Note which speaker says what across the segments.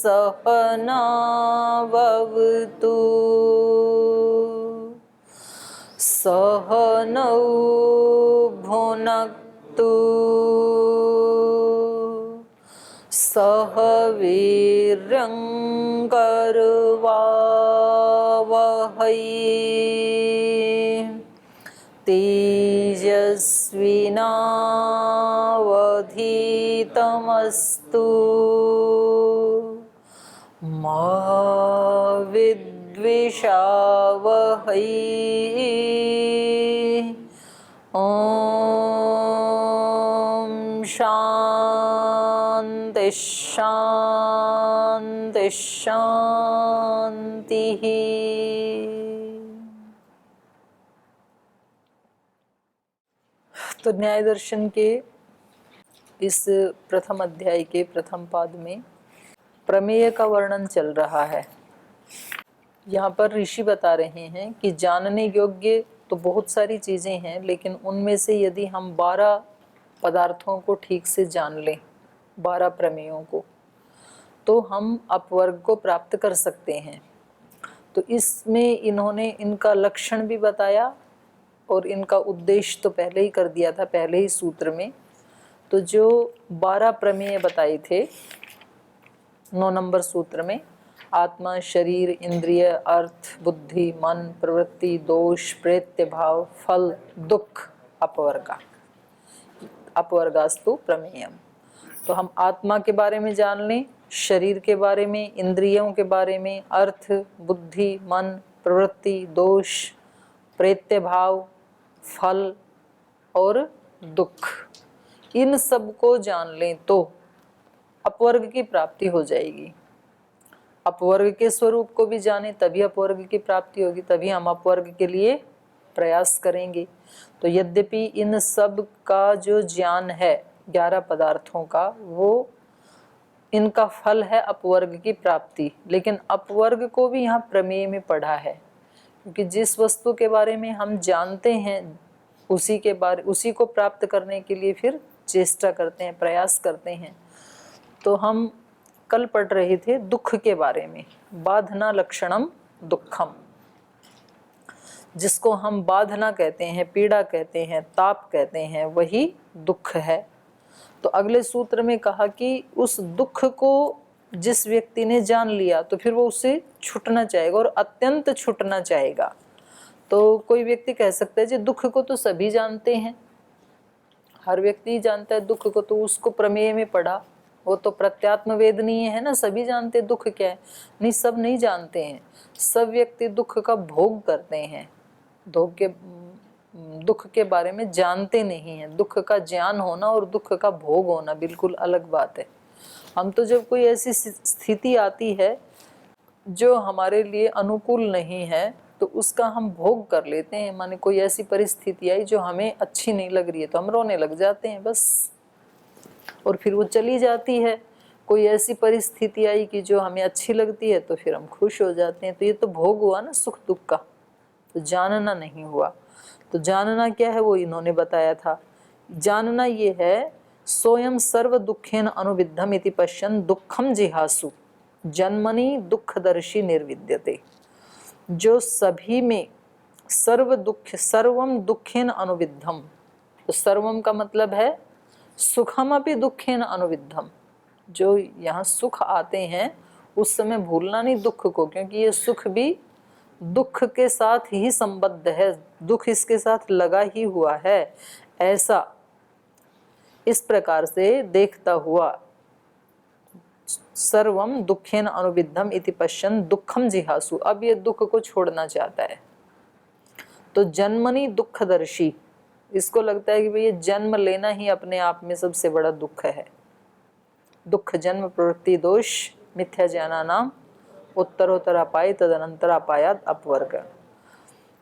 Speaker 1: सहनावतु सहनौ भुनक्तु सह वीर्यं करवावहै तेजस्विनावधीतमस्तु मा विद्विषावहै। ॐ शान्ति शान्ति शान्तिः। तो न्याय दर्शन के इस प्रथम अध्याय के प्रथम पाद में प्रमेय का वर्णन चल रहा है। यहाँ पर ऋषि बता रहे हैं कि जानने योग्य तो बहुत सारी चीज़ें हैं, लेकिन उनमें से यदि हम 12 पदार्थों को ठीक से जान लें, 12 प्रमेयों को, तो हम अपवर्ग को प्राप्त कर सकते हैं। तो इसमें इन्होंने इनका लक्षण भी बताया और इनका उद्देश्य तो पहले ही कर दिया था, पहले ही सूत्र में। तो जो 12 प्रमेय बताए थे 9 नंबर सूत्र में, आत्मा, शरीर, इंद्रिय, अर्थ, बुद्धि, मन, प्रवृत्ति, दोष, प्रेत्य भाव, फल, दुख, अपवर्गा, अपवर्गास्तु प्रमेयम। तो हम आत्मा के बारे में जान लें, शरीर के बारे में, इंद्रियों के बारे में, अर्थ, बुद्धि, मन, प्रवृत्ति, दोष, प्रेत्य भाव, फल और दुख, इन सब को जान लें तो अपवर्ग की प्राप्ति हो जाएगी। अपवर्ग के स्वरूप को भी जाने तभी अपवर्ग की प्राप्ति होगी, तभी हम अपवर्ग के लिए प्रयास करेंगे। तो यद्यपि इन सब का जो ज्ञान है 11 पदार्थों का, वो इनका फल है अपवर्ग की प्राप्ति, लेकिन अपवर्ग को भी यहाँ प्रमेय में पढ़ा है, क्योंकि जिस वस्तु के बारे में हम जानते हैं उसी को प्राप्त करने के लिए फिर चेष्टा करते हैं, प्रयास करते हैं। तो हम कल पढ़ रहे थे दुख के बारे में, बाधना लक्षणम दुखम, जिसको हम बाधना कहते हैं, पीड़ा कहते हैं, ताप कहते हैं, वही दुख है। तो अगले सूत्र में कहा कि उस दुख को जिस व्यक्ति ने जान लिया तो फिर वो उससे छूटना चाहेगा और अत्यंत छूटना चाहेगा। तो कोई व्यक्ति कह सकता है जी दुख को तो सभी जानते हैं, हर व्यक्ति जानता है दुख को, तो उसको प्रमेय में पढ़ा, वो तो प्रत्यात्म वेदनीय है ना, सभी जानते हैं दुख क्या है। नहीं, सब नहीं जानते हैं, सब व्यक्ति दुख का भोग करते हैं, दुख के बारे में जानते नहीं हैं। दुख का ज्ञान होना और दुख का भोग होना बिल्कुल अलग बात है। हम तो जब कोई ऐसी स्थिति आती है जो हमारे लिए अनुकूल नहीं है तो उसका हम भोग कर लेते हैं। माने कोई ऐसी परिस्थिति आई जो हमें अच्छी नहीं लग रही है तो हम रोने लग जाते हैं बस, और फिर वो चली जाती है। कोई ऐसी परिस्थिति आई कि जो हमें अच्छी लगती है तो फिर हम खुश हो जाते हैं। तो ये तो भोग हुआ ना सुख दुख का, तो जानना नहीं हुआ। तो जानना क्या है वो इन्होंने बताया था। जानना ये है सोयम सर्व दुखेन अनुविद्धम इति पश्यन् दुखम जिहासु जन्मनि दुखदर्शी निर्विद्यते। जो सभी में सर्वम दुखेन अनुविद्धम, तो सर्वम का मतलब है सुखम अपि दुखेन अनुविद्धम। जो यहाँ सुख आते हैं उस समय भूलना नहीं दुख को, क्योंकि ये सुख भी दुख के साथ ही संबद्ध है, दुख इसके साथ लगा ही हुआ है। ऐसा इस प्रकार से देखता हुआ सर्वम दुखेन अनुविद्धम इति पश्यन् दुखम जिहासु, अब ये दुख को छोड़ना चाहता है। तो जन्मनि दुखदर्शी, इसको लगता है कि भाई ये जन्म लेना ही अपने आप में सबसे बड़ा दुख है। दुख जन्म प्रवृत्ति दोष मिथ्या ज्ञानानाम उत्तरोत्तर अपाय तदनंतर अपायात अपवर्ग।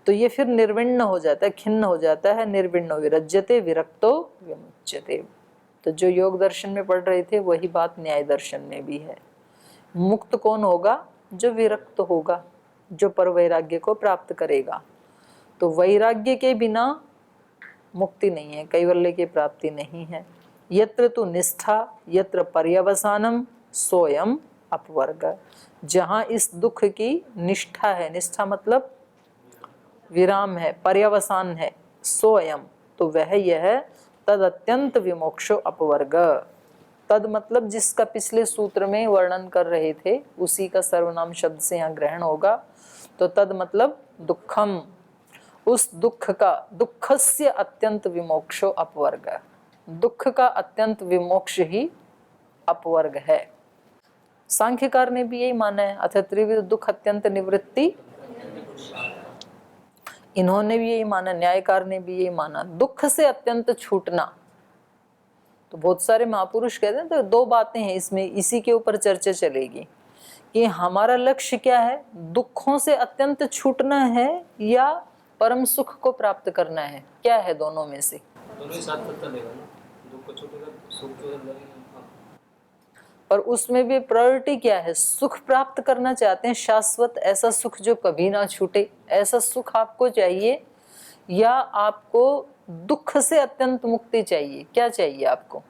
Speaker 1: तो ये फिर निर्विण्ण हो जाता है, खिन्न हो जाता है। निर्विण्णो विरज्यते विरक्तो विमुच्यते। तो जो योग दर्शन में पढ़ रहे थे वही बात न्याय दर्शन में भी है। मुक्त कौन होगा? जो विरक्त होगा, जो पर वैराग्य को प्राप्त करेगा। तो वैराग्य के बिना मुक्ति नहीं है, कैवल्य की प्राप्ति नहीं है। यत्र तु निष्ठा यत्र पर्यवसानम सोयम अपवर्ग। जहाँ इस दुख की निष्ठा है, निष्ठा मतलब विराम है, पर्यवसान है, सोयम, तो वह यह तद अत्यंत विमोक्षो अपवर्ग। तद मतलब जिसका पिछले सूत्र में वर्णन कर रहे थे उसी का सर्वनाम शब्द से यहाँ ग्रहण होगा। तो तद मतलब दुखम, उस दुख का, दुखस्य अत्यंत विमोक्षो अपवर्ग, दुख का अत्यंत विमोक्ष ही अपवर्ग है। सांख्यकार ने भी यही माना है, अथ त्रिविध दुख अत्यंत निवृत्ति, इन्होंने भी यही माना, न्यायकार ने भी यही माना, दुख से अत्यंत छूटना। तो बहुत सारे महापुरुष कहते हैं, तो दो बातें हैं इसमें, इसी के ऊपर चर्चा चलेगी कि हमारा लक्ष्य क्या है, दुखों से अत्यंत छूटना है या परम सुख को प्राप्त करना है, क्या है दोनों में से?
Speaker 2: दोनों ही साथ चलता रहेगा ना, दुख को छूटेगा सुख तो लगेगा।
Speaker 1: पर उसमें भी प्रायोरिटी क्या है? सुख प्राप्त करना चाहते हैं शाश्वत, ऐसा सुख जो कभी ना छूटे, ऐसा सुख आपको चाहिए, या आपको दुख से अत्यंत मुक्ति चाहिए? क्या चाहिए आपको?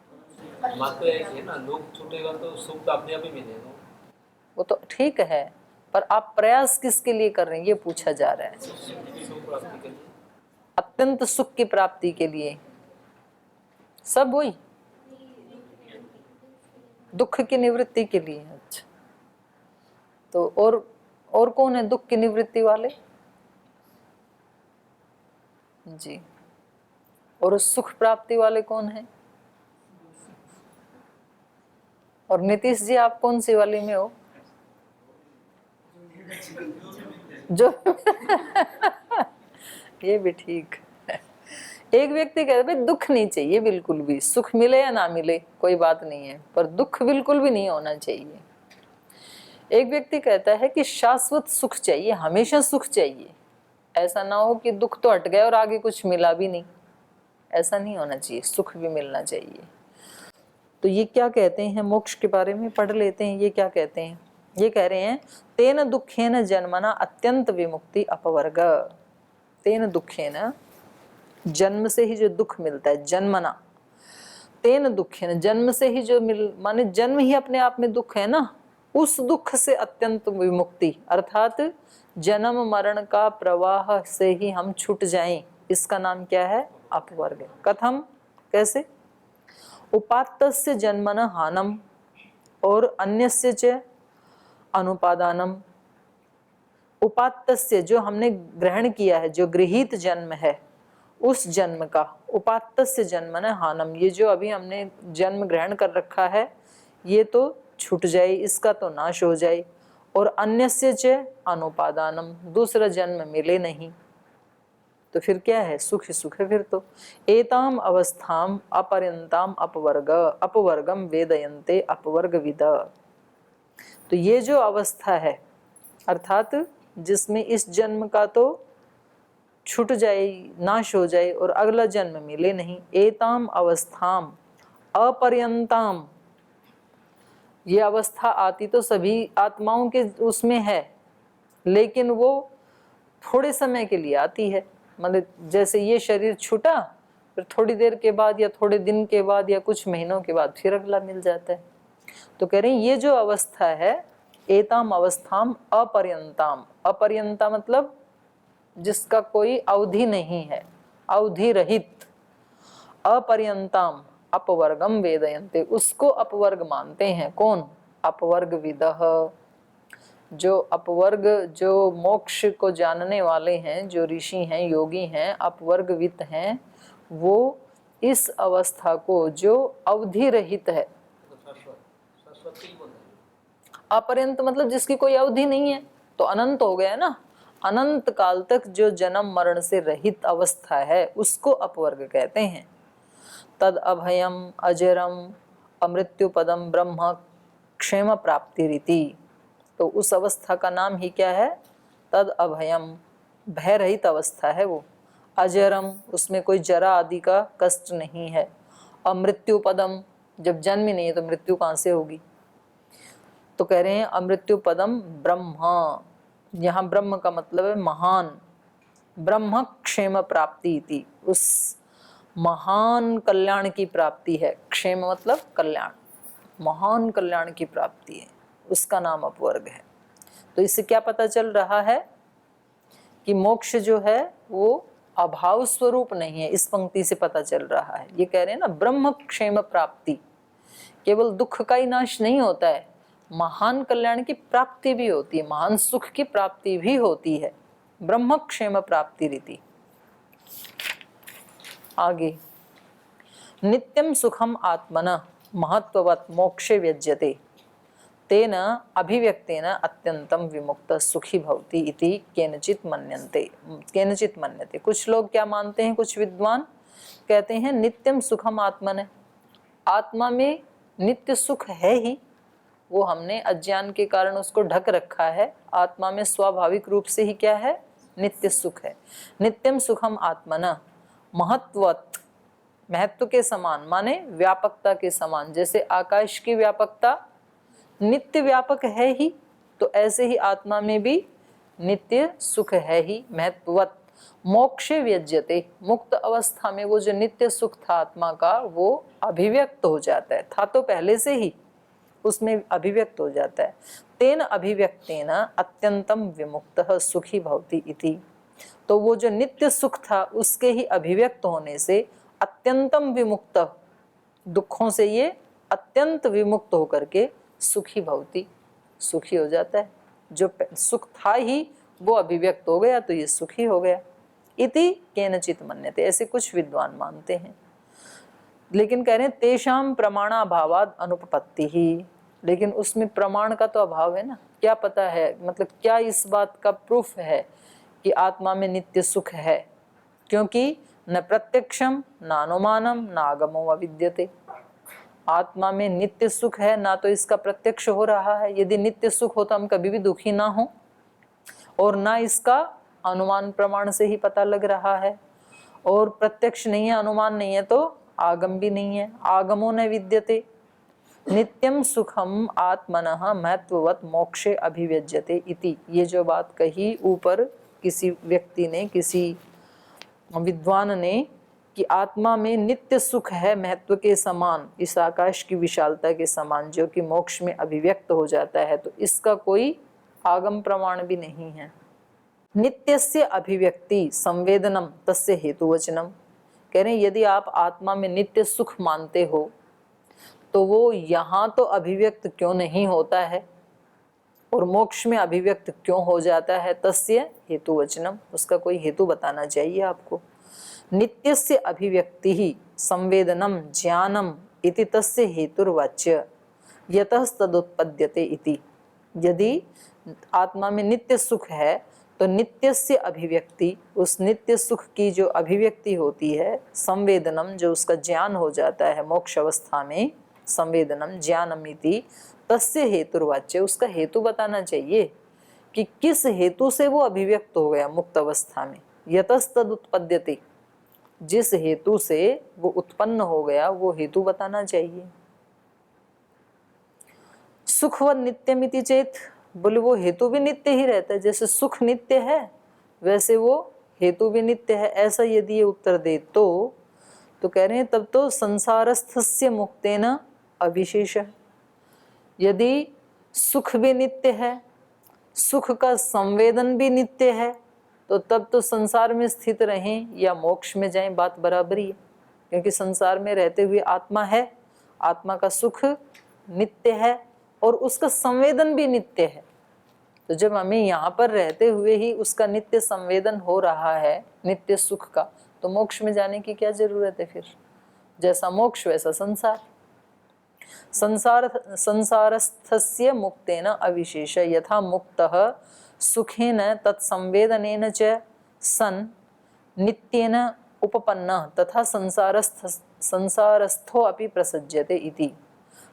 Speaker 2: बात तो एक है ना, दुख छूटेगा तो सुख तो अपने आप ही मिलेगा।
Speaker 1: वो तो ठीक है, पर आप प्रयास किसके लिए कर रहे हैं ये पूछा जा रहा है।
Speaker 2: सुख प्राप्ति के लिए,
Speaker 1: अत्यंत सुख की प्राप्ति के लिए, सब वही दुख की निवृत्ति के लिए। अच्छा, तो और कौन है दुख की निवृत्ति वाले? जी, और सुख प्राप्ति वाले कौन है? और नीतीश जी आप कौन सी वाली में हो? जो ये भी ठीक है। एक व्यक्ति कहता है भाई दुख नहीं चाहिए बिल्कुल भी, सुख मिले या ना मिले कोई बात नहीं है, पर दुख बिल्कुल भी नहीं होना चाहिए। एक व्यक्ति कहता है कि शाश्वत सुख चाहिए, हमेशा सुख चाहिए, ऐसा ना हो कि दुख तो हट गया और आगे कुछ मिला भी नहीं, ऐसा नहीं होना चाहिए, सुख भी मिलना चाहिए। तो ये क्या कहते हैं, मोक्ष के बारे में पढ़ लेते हैं। ये क्या कहते हैं? ये कह रहे हैं तेन दुखेन जन्मना अत्यंत विमुक्ति अपवर्ग। तेन दुखेन, जन्म से ही जो दुख मिलता है, जन्मना, तेन दुखेन, जन्म से ही जो माने जन्म ही अपने आप में दुख है ना, उस दुख से अत्यंत विमुक्ति, अर्थात जन्म मरण का प्रवाह से ही हम छूट जाएं, इसका नाम क्या है? अपवर्ग। कथम, कैसे? उपात्तस्य जन्मन हानम और अन्यस्य च अनुपादानम। उपात्तस्य, जो हमने ग्रहण किया है, जो गृहीत जन्म है, उस जन्म का, उपात्तस्य जन्मन हानम, ये जो अभी हमने जन्म ग्रहण कर रखा है ये तो छूट जाए, इसका तो नाश हो जाए। और अन्यस्य च अनुपादानम, दूसरा जन्म मिले नहीं, तो फिर क्या है? सुख ही सुख है फिर तो। एताम अवस्थाम अपरंताम अपवर्ग अपवर्गम वेदयन्ते अपवर्ग विद। तो ये जो अवस्था है, अर्थात जिसमें इस जन्म का तो छूट जाए, नाश हो जाए और अगला जन्म मिले नहीं, एताम अवस्थाम अपर्यंताम, ये अवस्था आती तो सभी आत्माओं के उसमें है, लेकिन वो थोड़े समय के लिए आती है। मतलब जैसे ये शरीर छूटा, फिर थोड़ी देर के बाद या थोड़े दिन के बाद या कुछ महीनों के बाद फिर अगला मिल जाता है। तो कह रहे हैं ये जो अवस्था है, एताम अवस्थाम अपर्यंताम, अपर्यंता मतलब जिसका कोई अवधि नहीं है, अवधि रहित, अपर्यंताम अपवर्गम वेदयन्ते, उसको अपवर्ग मानते हैं। कौन? अपवर्ग विदः, जो अपवर्ग, जो मोक्ष को जानने वाले हैं, जो ऋषि हैं, योगी हैं, अपवर्गवित हैं, वो इस अवस्था को जो अवधि रहित है, अपर्यंत मतलब जिसकी कोई अवधि नहीं है, तो अनंत हो गया ना, अनंत काल तक जो जन्म मरण से रहित अवस्था है उसको अपवर्ग कहते हैं। तद अभयम अजरम अमृत्यु पदम ब्रह्म क्षेम प्राप्ति रीति, तो उस अवस्था का नाम ही क्या है? तद अभयम, भय रहित अवस्था है वो। अजरम, उसमें कोई जरा आदि का कष्ट नहीं है। अमृत्यु पदम, जब जन्म ही नहीं है तो मृत्यु कहाँ से होगी? तो कह रहे हैं अमृत्यु पदम ब्रह्म, यहाँ ब्रह्म का मतलब है महान, ब्रह्म क्षेम प्राप्ति इति, उस महान कल्याण की प्राप्ति है। क्षेम मतलब कल्याण, महान कल्याण की प्राप्ति है, उसका नाम अपवर्ग है। तो इससे क्या पता चल रहा है कि मोक्ष जो है वो अभाव स्वरूप नहीं है। इस पंक्ति से पता चल रहा है। ये कह रहे हैं ना, ब्रह्म क्षेम प्राप्ति, केवल दुख का ही नाश नहीं होता है, महान कल्याण की प्राप्ति भी होती है, महान सुख की प्राप्ति भी होती है। ब्रह्म क्षेम प्राप्ति रीति। आगे, नित्यम सुखम आत्मना महत्ववत् मोक्षे व्यज्यते तेन अभिव्यक्तेन अत्यंतम विमुक्त सुखी भवति इति केनचित मन्यते। कुछ लोग क्या मानते हैं, कुछ विद्वान कहते हैं नित्यम सुखम आत्मन, आत्मा में नित्य सुख है ही, वो हमने अज्ञान के कारण उसको ढक रखा है। आत्मा में स्वाभाविक रूप से ही क्या है, नित्य सुख है। नित्यम सुखम आत्मना महत्वत्, महत्व के समान माने व्यापकता के समान, जैसे आकाश की व्यापकता नित्य व्यापक है ही, तो ऐसे ही आत्मा में भी नित्य सुख है ही, महत्ववत्। मोक्षे व्यज्यते, मुक्त अवस्था में वो जो नित्य सुख था आत्मा का वो अभिव्यक्त हो जाता है, था तो पहले से ही, उसमें अभिव्यक्त हो जाता है। तेन अभिव्यक्तेन अत्यंतम विमुक्तः सुखी भवति इति, तो वो जो नित्य सुख था उसके ही अभिव्यक्त होने से अत्यंतम विमुक्त, दुखों से ये अत्यंत विमुक्त होकर के सुखी भवति, सुखी हो जाता है। जो सुख था ही वो अभिव्यक्त हो गया तो ये सुखी हो गया। इति केनचित मन्यते, ऐसे कुछ विद्वान मानते हैं। लेकिन कह रहे हैं तेषाम प्रमाणाभावाद अनुपपत्ति ही, लेकिन उसमें प्रमाण का तो अभाव है ना। क्या पता है, मतलब क्या इस बात का प्रूफ है कि आत्मा में नित्य सुख है, क्योंकि न प्रत्यक्षम न अनुमानम न आगमो अविद्यते। आत्मा में नित्य सुख है, ना तो इसका प्रत्यक्ष हो रहा है, यदि नित्य सुख हो तो हम कभी भी दुखी ना हो, और ना इसका अनुमान प्रमाण से ही पता लग रहा है, और प्रत्यक्ष नहीं है, अनुमान नहीं है, तो आगम भी नहीं है, आगमो न विद्यते। नित्यम सुखम आत्मनः महत्ववत् मोक्षे अभिव्यज्यते इति, ये जो बात कही ऊपर किसी व्यक्ति ने, किसी विद्वान ने, कि आत्मा में नित्य सुख है महत्व के समान, इस आकाश की विशालता के समान, जो कि मोक्ष में अभिव्यक्त हो जाता है, तो इसका कोई आगम प्रमाण भी नहीं है। नित्यस्य अभिव्यक्ति संवेदनम तस्य हेतुवचनम, कह रहे हैं यदि आप आत्मा में नित्य सुख मानते हो तो वो यहाँ तो अभिव्यक्त क्यों नहीं होता है और मोक्ष में अभिव्यक्त क्यों हो जाता है। तस्य हेतुवचनम, उसका कोई हेतु बताना चाहिए आपको। नित्यस्य अभिव्यक्ति ही संवेदनम ज्ञानम इति तस्य हेतुर्वाच्य यतः तदुत्पद्यते इति। यदि आत्मा में नित्य सुख है तो नित्यस्य अभिव्यक्ति, उस नित्य सुख की जो अभिव्यक्ति होती है, संवेदनम जो उसका ज्ञान हो जाता है मोक्ष अवस्था में, संवेदनम ज्ञानम इति तस्य हेतुर्वाच्य, उसका हेतु बताना चाहिए कि किस हेतु से वो अभिव्यक्त हो गया मुक्त अवस्था में। यतस्तद उत्पद्यते, जिस हेतु से वो उत्पन्न हो गया वो हेतु बताना चाहिए। सुख व नित्यमिति चेत, बोले वो हेतु भी नित्य ही रहता है, जैसे सुख नित्य है वैसे वो हेतु भी नित्य है, ऐसा यदि ये उत्तर दे तो कह रहे हैं तब तो संसारस्थस्य मुक्तेन अविशेष। यदि सुख भी नित्य है, सुख का संवेदन भी नित्य है, तो तब तो संसार में स्थित रहें या मोक्ष में जाएं बात बराबरी है, क्योंकि संसार में रहते हुए आत्मा है, आत्मा का सुख नित्य है और उसका संवेदन भी नित्य है। तो जब हमें यहाँ पर रहते हुए ही उसका नित्य संवेदन हो रहा है, नित्य सुख का, तो मोक्ष में जाने की क्या जरूरत है फिर। जैसा मोक्ष वैसा संसार। संसारस्थस्य मुक्तेन अविशेष यथा मुक्तः सुखेन तत्संवेदनेन च सन् नित्येन उपपन्नः तथा संसारस्थो अपि प्रसज्यते इति।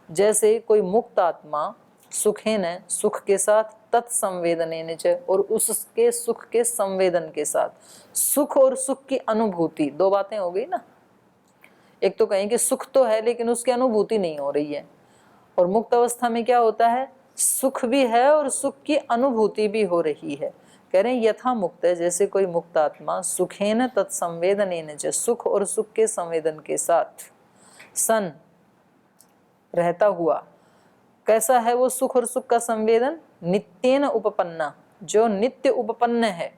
Speaker 1: जैसे कोई मुक्त आत्मा सुखेन, सुख के साथ, तत्संवेदनेन च, और उसके सुख के संवेदन के साथ, सुख और सुख की अनुभूति, दो बातें हो गई ना। एक तो कहें कि सुख तो है लेकिन उसकी अनुभूति नहीं हो रही है, और मुक्त अवस्था में क्या होता है, सुख भी है और सुख की अनुभूति भी हो रही है। कह रहे हैं यथा मुक्त है, जैसे कोई मुक्त आत्मा सुखेन तत्संवेदनेन च, सुख और सुख के संवेदन के साथ, सन रहता हुआ, कैसा है वो सुख और सुख का संवेदन? नित्येन उपपन्ना, जो नित्य उपपन्न है।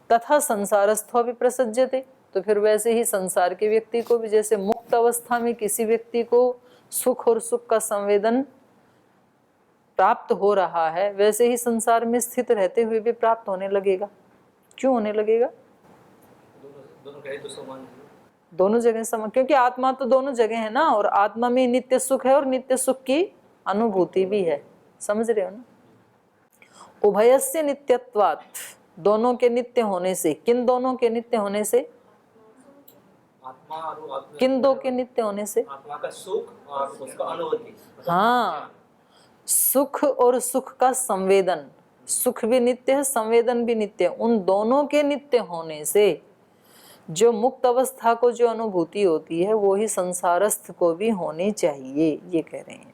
Speaker 1: तथा संसारस्थो भी प्रसज्यते, तो फिर वैसे ही संसार के व्यक्ति को भी, जैसे मुक्त अवस्था में किसी व्यक्ति को सुख और सुख का संवेदन प्राप्त हो रहा है, वैसे ही संसार में स्थित रहते हुए भी प्राप्त होने लगेगा। क्यों होने लगेगा?
Speaker 2: दोनों कहे तो समान है।
Speaker 1: दोनों जगह समान, क्योंकि आत्मा तो दोनों जगह है ना, और आत्मा में नित्य सुख है और नित्य सुख की अनुभूति भी है। समझ रहे हो ना? उभयस्य नित्यत्वात्, दोनों के नित्य होने से। किन दोनों के नित्य होने से?
Speaker 2: आत्मा और आत्मा,
Speaker 1: किन दो के नित्य होने से?
Speaker 2: आत्मा का सुख और उसका अनुभूति।
Speaker 1: हाँ, सुख और सुख का संवेदन। सुख भी नित्य है, संवेदन भी नित्य है। उन दोनों के नित्य होने से जो मुक्त अवस्था को जो अनुभूति होती है, वो ही संसारस्थ को भी होनी चाहिए, ये कह रहे हैं।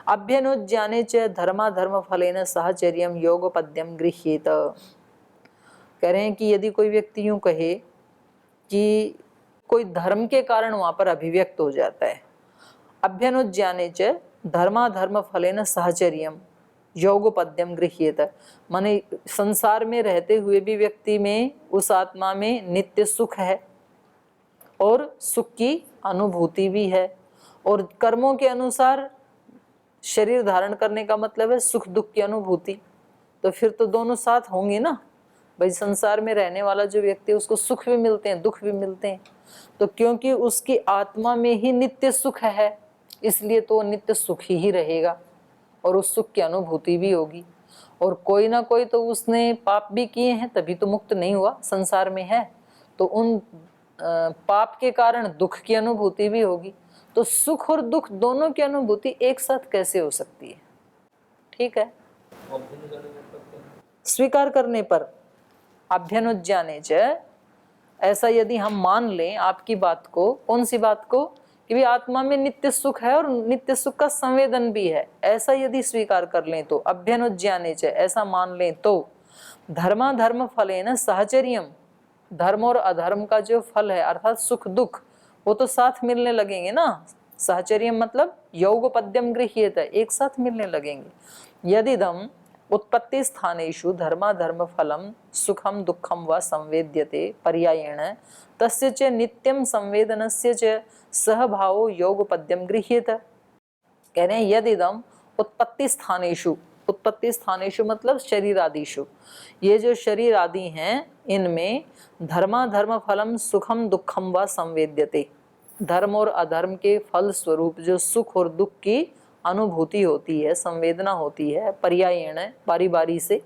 Speaker 1: अभ्यनुज्ञाने च धर्माधर्म फलेन सहचर्यम योगपद्यम गृह्येत। कह रहे हैं कि यदि कोई व्यक्ति यूं कहे कि कोई धर्म के कारण वहां पर अभिव्यक्त हो जाता है, अभ्यनुज्ञाने च धर्माधर्म फलेन सहचर्यम योगपद्यम गृह्येत, माने संसार में रहते हुए भी व्यक्ति में, उस आत्मा में नित्य सुख है और सुख की अनुभूति भी है, और कर्मों के अनुसार शरीर धारण करने का मतलब है सुख दुख की अनुभूति। तो फिर तो दोनों साथ होंगे ना भाई। संसार में रहने वाला जो व्यक्ति है उसको सुख भी मिलते हैं, दुख भी मिलते हैं। तो क्योंकि उसकी आत्मा में ही नित्य सुख है, इसलिए तो नित्य सुखी ही रहेगा और उस सुख की अनुभूति भी होगी। और कोई ना कोई तो उसने पाप भी किए हैं, तभी तो मुक्त नहीं हुआ, संसार में है, तो उन पाप के कारण दुख की अनुभूति भी होगी। तो सुख और दुख दोनों की अनुभूति एक साथ कैसे हो सकती है? ठीक है, स्वीकार करने पर। अभ्यनुज्ञाने च, ऐसा यदि हम मान लें आपकी बात को, कौन सी बात को? कि भी आत्मा में नित्य सुख है और नित्य सुख का संवेदन भी है, ऐसा यदि स्वीकार कर लें तो अभ्यनुज्ञाने च, ऐसा मान लें तो धर्माधर्म फलेन सहचर्यम, धर्म और अधर्म का जो फल है अर्थात सुख दुख, वो तो साथ मिलने लगेंगे ना। सहचर्यम मतलब योगपद्यम गृह्येत, एक साथ मिलने लगेंगे। यदिदम उत्पत्ति स्थानेषु धर्माधर्म फलम सुखम दुखम व संवेद्यते पर्यायेण तस्य च नित्यम संवेदनस्य च सहभावो योगपद्यम गृह्येत। कह रहे हैं यदिदम उत्पत्ति स्थानेषु, उत्पत्ति स्थानेषु मतलब शरीर आदिषु, ये जो शरीर आदि हैं इनमें धर्माधर्म फलम सुखम दुखम व संवेद्यते, धर्म और अधर्म के फल स्वरूप जो सुख और दुख की अनुभूति होती है, संवेदना होती है, पर्यायेण बारी बारी से।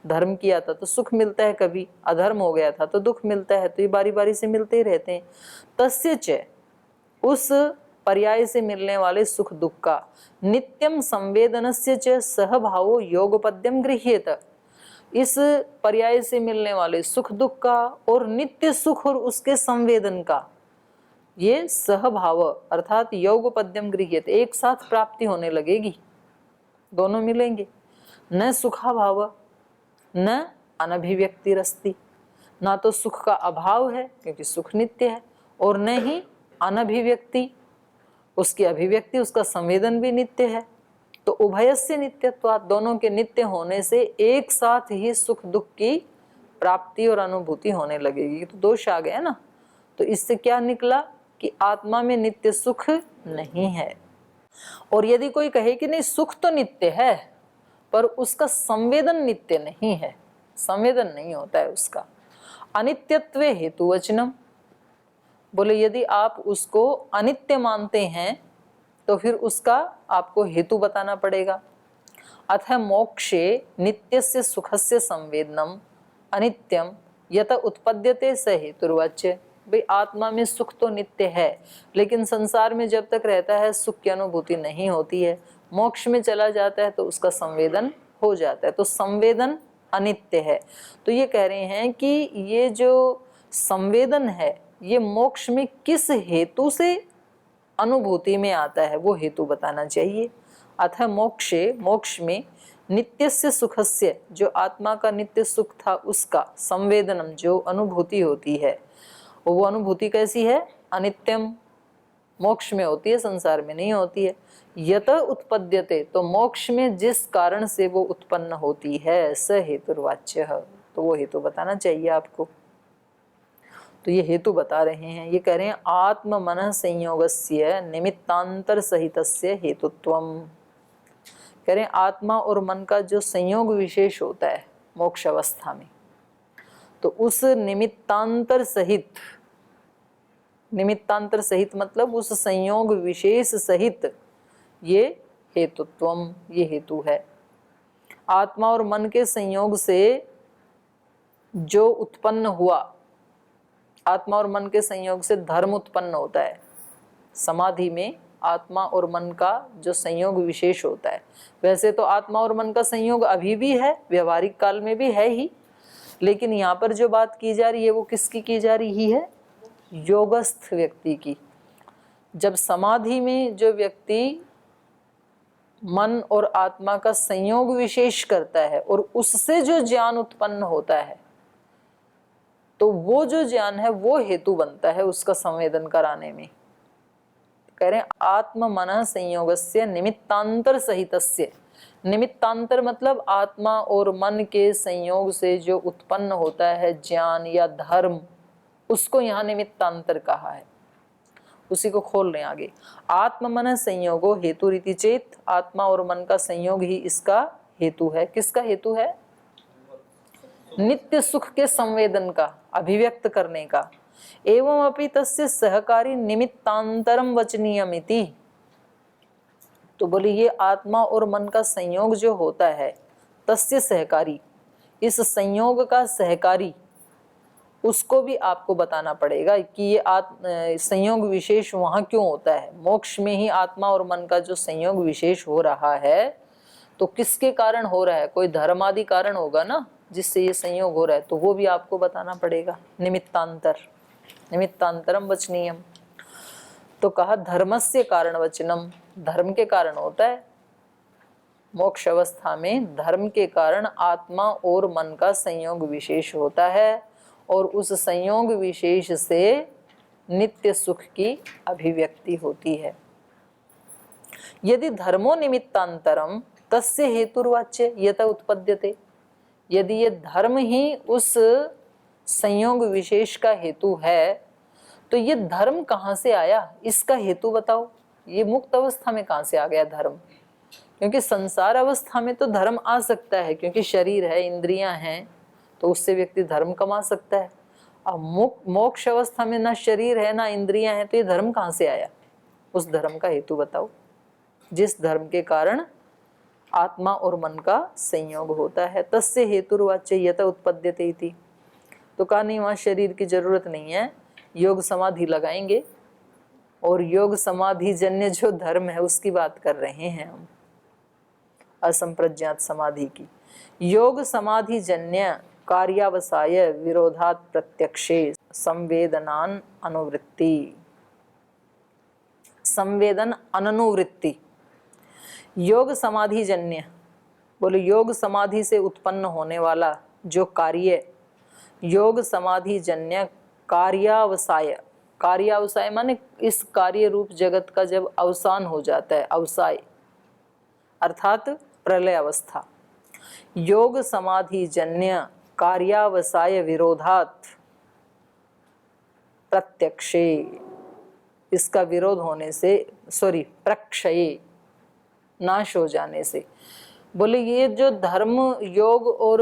Speaker 1: धर्म किया था तो सुख मिलता है, कभी अधर्म हो गया था तो दुख मिलता है, तो ये बारी बारी से मिलते ही रहते हैं। तस्य च, उस पर्याय से मिलने वाले सुख दुख का नित्यम संवेदनस्य च सहभावो योगपद्यम गृह्येत, इस पर्याय से मिलने वाले सुख दुख का और नित्य सुख और उसके संवेदन का ये सहभाव अर्थात योगपद्यम गृह्येत, एक साथ प्राप्ति होने लगेगी, दोनों मिलेंगे। न सुखाभाव न अनभिव्यक्तिरस्ति, ना तो सुख का अभाव है क्योंकि सुख नित्य है, और न ही अनभिव्यक्ति, उसकी अभिव्यक्ति उसका संवेदन भी नित्य है। तो उभयस्य नित्यत्वात्, दोनों के नित्य होने से एक साथ ही सुख दुख की प्राप्ति और अनुभूति होने लगेगी। तो दोष आ गया ना। तो इससे क्या निकला कि आत्मा में नित्य सुख नहीं है। और यदि कोई कहे कि नहीं सुख तो नित्य है पर उसका संवेदन नित्य नहीं है, संवेदन नहीं होता है उसका, अनित्यत्वे हेतुवचनम, बोले यदि आप उसको अनित्य मानते हैं तो फिर उसका आपको हेतु बताना पड़ेगा। अथ मोक्षे नित्यस्य सुखस्य संवेदनम अनित्यम यत उत्पद्यते स हेतुर्वाच्य। भाई आत्मा में सुख तो नित्य है, लेकिन संसार में जब तक रहता है सुख की अनुभूति नहीं होती है, मोक्ष में चला जाता है तो उसका संवेदन हो जाता है, तो संवेदन अनित्य है। तो ये कह रहे हैं कि ये जो संवेदन है ये मोक्ष में किस हेतु से अनुभूति में आता है वो हेतु बताना चाहिए। अथ मोक्षे, मोक्ष में नित्यस्य सुखस्य, जो आत्मा का नित्य सुख था उसका संवेदनम, जो अनुभूति होती है वो अनुभूति कैसी है? अनित्यम, मोक्ष में होती है, संसार में नहीं होती है। यत उत्पद्यते, तो मोक्ष में जिस कारण से वो उत्पन्न होती है, स हेतुर्वाच्य, तो वो हेतु बताना चाहिए आपको। तो ये हेतु बता रहे हैं, ये कह रहे हैं आत्म मन संयोगस्य निमित्तांतर सहितस्य हेतुत्वम। कह रहे हैं आत्मा और मन का जो संयोग विशेष होता है मोक्ष अवस्था में, तो उस निमित्तांतर सहित, निमित्तांतर सहित मतलब उस संयोग विशेष सहित ये हेतुत्वम, ये हेतु है। आत्मा और मन के संयोग से जो उत्पन्न हुआ, आत्मा और मन के संयोग से धर्म उत्पन्न होता है। समाधि में आत्मा और मन का जो संयोग विशेष होता है, वैसे तो आत्मा और मन का संयोग अभी भी है, व्यवहारिक काल में भी है ही, लेकिन यहाँ पर जो बात की जा रही है वो किसकी की जा रही है? योगस्थ व्यक्ति की। जब समाधि में जो व्यक्ति मन और आत्मा का संयोग विशेष करता है और उससे जो ज्ञान उत्पन्न होता है, तो वो जो ज्ञान है वो हेतु बनता है उसका संवेदन कराने में। कह रहे हैं आत्म मन संयोगस्य निमित्तांतर सहितस्य। निमित्तांतर मतलब आत्मा और मन के संयोग से जो उत्पन्न होता है ज्ञान या धर्म, उसको यहाँ निमित्तांतर कहा है। उसी को खोल रहे हैं आगे। आत्म मन संयोगो हेतु रीति चेत, आत्मा और मन का संयोग ही इसका हेतु है। किसका हेतु है? नित्य सुख के संवेदन का, अभिव्यक्त करने का। एवं अपि तस्य सहकारी निमित्तांतरम वचनीयमिति। तो बोले ये आत्मा और मन का संयोग जो होता है, तस्य सहकारी, इस संयोग का सहकारी, उसको भी आपको बताना पड़ेगा कि ये संयोग विशेष वहाँ क्यों होता है। मोक्ष में ही आत्मा और मन का जो संयोग विशेष हो रहा है, तो किसके कारण हो रहा है? कोई धर्मादि कारण होगा ना जिससे ये संयोग हो रहा है, तो वो भी आपको बताना पड़ेगा। निमित्तांतर, निमित्तांतरम वचनीयम। तो कहा धर्मस्य कारण वचनम, धर्म के कारण होता है। मोक्ष अवस्था में धर्म के कारण आत्मा और मन का संयोग विशेष होता है और उस संयोग विशेष से नित्य सुख की अभिव्यक्ति होती है। यदि धर्मो निमित्तांतरम तस्य हेतुर्वाच्य यत उत्पद्यते। यदि ये धर्म ही उस संयोग विशेष का हेतु है, तो ये धर्म कहाँ से आया? इसका हेतु बताओ। ये मुक्त अवस्था में कहाँ से आ गया धर्म? क्योंकि संसार अवस्था में तो धर्म आ सकता है, क्योंकि शरीर है, इंद्रियां हैं, तो उससे व्यक्ति धर्म कमा सकता है। अब मोक्ष अवस्था में ना शरीर है ना इंद्रियां हैं, तो ये धर्म कहाँ से आया? उस धर्म का हेतु बताओ, जिस धर्म के कारण आत्मा और मन का संयोग होता है। तस्य हेतुर्वाच्य यत उत्पद्यते इति। तो कहा नहीं, वहाँ शरीर की जरूरत नहीं है, योग समाधि लगाएंगे और योग समाधि जन्य जो धर्म है उसकी बात कर रहे हैं हम, असंप्रज्ञात समाधि की। योग समाधि जन्य कार्यावसाय विरोधात प्रत्यक्षे संवेदनान अनुवृत्ति, संवेदन अनुवृत्ति। योग समाधि जन्य बोले योग समाधि से उत्पन्न होने वाला जो कार्य, योग समाधि जन्य कार्यावसाय। कार्यावसाय माने इस कार्य रूप जगत का जब अवसान हो जाता है, अवसाय अर्थात प्रलय अवस्था। योग समाधि जन्य कार्यावसाय विरोधात प्रत्यक्षे, इसका विरोध होने से, प्रक्षये, नाश हो जाने से। बोले ये जो धर्म योग और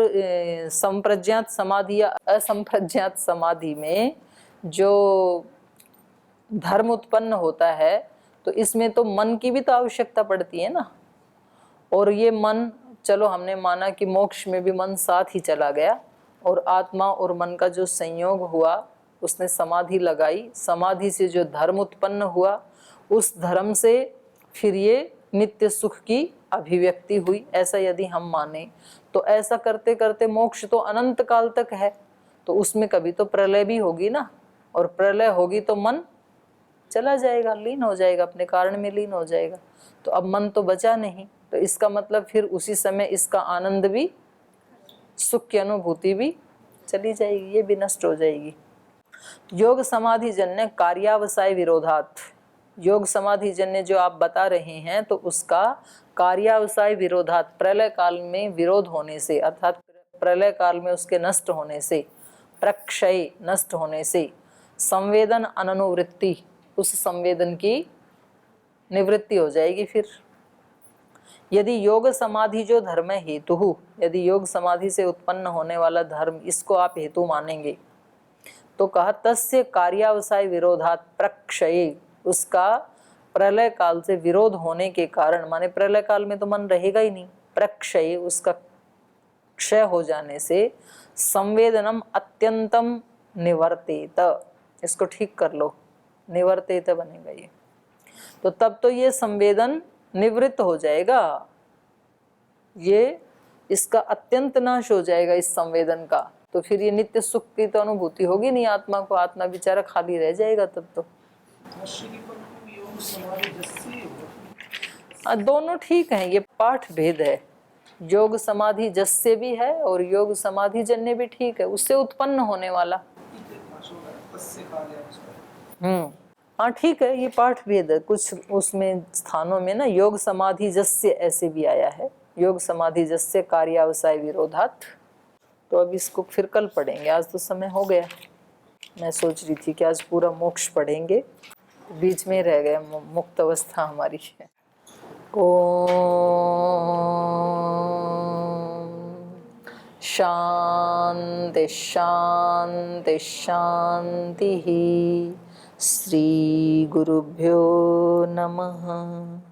Speaker 1: संप्रज्ञात समाधि या असंप्रज्ञात समाधि में जो धर्म उत्पन्न होता है, तो इसमें तो मन की भी तो आवश्यकता पड़ती है ना। और ये मन, चलो हमने माना कि मोक्ष में भी मन साथ ही चला गया और आत्मा और मन का जो संयोग हुआ, उसने समाधि लगाई, समाधि से जो धर्म उत्पन्न हुआ, उस धर्म से फिर ये नित्य सुख की अभिव्यक्ति हुई। ऐसा यदि हम माने तो ऐसा करते करते मोक्ष तो अनंत काल तक है, तो उसमें कभी तो प्रलय भी होगी ना, और प्रलय होगी तो मन चला जाएगा, लीन हो जाएगा, अपने कारण में लीन हो जाएगा। तो अब मन तो बचा नहीं, तो इसका मतलब फिर उसी समय इसका आनंद भी, सुख की अनुभूति भी चली जाएगी, ये भी नष्ट हो जाएगी। योग समाधि जन्य कार्यावसाय विरोधात, योग समाधि जन्य जो आप बता रहे हैं, तो उसका कार्यावसाय विरोधात, प्रलय काल में विरोध होने से, अर्थात प्रलय काल में उसके नष्ट होने से, प्रक्षय नष्ट होने से, संवेदन अनुवृत्ति, उस संवेदन की निवृत्ति हो जाएगी। फिर यदि योग समाधि जो धर्म है हेतु, यदि योग समाधि से उत्पन्न होने वाला धर्म, इसको आप हेतु मानेंगे, तो कहा तस्य कार्यावसाय विरोधात प्रक्षय, उसका प्रलय काल से विरोध होने के कारण, माने प्रलय काल में तो मन रहेगा ही नहीं, प्रक्षय उसका क्षय हो जाने से, संवेदनम अत्यंतम निवर्तेत, इसको ठीक कर लो, निवर्तेत बनेगा ये, तो तब तो ये संवेदन निवृत्त हो जाएगा, ये इसका अत्यंत नाश हो जाएगा इस संवेदन का, तो फिर ये नित्य सुख की तो अनुभूति होगी नहीं आत्मा को, आत्मा बेचारा खाली रह जाएगा तब तो। दोनों ठीक हैं, ये पाठ भेद है, योग समाधि जस्य भी है और योग समाधि जन्य भी ठीक है, उससे उत्पन्न होने वाला। हाँ ठीक है, ये पाठ भेद है, कुछ उसमें स्थानों में ना योग समाधि जस्य ऐसे भी आया है, योग समाधि जस्य कार्यावसाय विरोधात। तो अब इसको फिर कल पढ़ेंगे, आज तो समय हो गया। मैं सोच रही थी कि आज पूरा मोक्ष पढ़ेंगे, बीच में रह गया मुक्त अवस्था हमारी। ओम शांति शांति शांति। श्री गुरुभ्यो नमः।